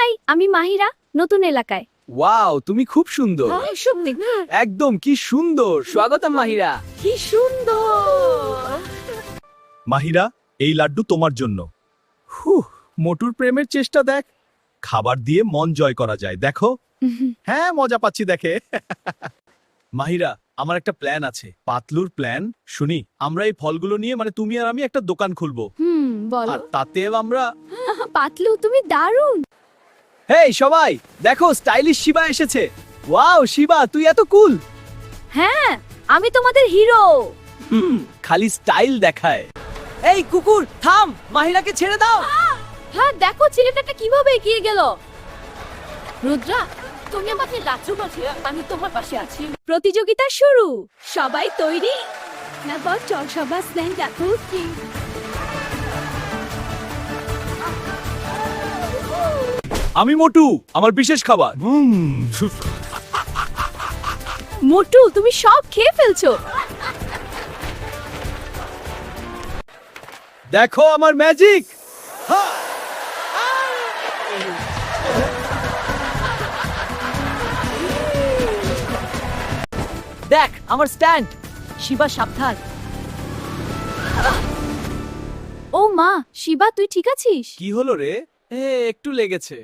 High, আমি মাহিরা, নতুন এলাকায়। ওয়াও, তুমি খুব সুন্দর। সত্যি একদম কি সুন্দর। স্বাগতম মাহিরা। কি সুন্দর। মাহিরা, এই লাড্ডু তোমার জন্য। হুহ, মোটুর প্রেমের চেষ্টা দেখ। খাবার দিয়ে মন জয় করা যায়, দেখো। হ্যাঁ, মজা পাচ্ছি দেখে। মাহিরা, আমার একটা প্ল্যান আছে। পাতলুর প্ল্যান শুনি। আমরা এই ফলগুলো নিয়ে মানে তুমি আর আমি একটা দোকান খুলবো। বলো। আর তাতেও আমরা পাতলু, তুমি দারুণ। হেই সবাই, দেখো স্টাইলিশ শিবা এসেছে। ওয়াও শিবা, তুই এত কুল। হ্যাঁ, আমি তোমাদের হিরো। খালি স্টাইল দেখায়। এই কুকুর থাম, মাহিরাকে ছেড়ে দাও। হ্যাঁ, দেখো ছেলেটা কিভাবে এগিয়ে গেল। রুদ্রা, তুমি আমাকে লাচু বলছো, আমি তোমার পাশে আছি। প্রতিযোগিতা শুরু। সবাই তৈরি? এবার চল সবাই স্ন্যাক দেখো কি। আমি মোটু, আমার বিশেষ খাবার। মোটু, তুমি সব খেয়ে ফেলছো। দেখো আমার ম্যাজিক। দেখ আমার স্ট্যান্ড। শিবা সাবধান। ও মা, শিবা তুই ঠিক আছিস? কি হলো রে? একটু লেগেছে।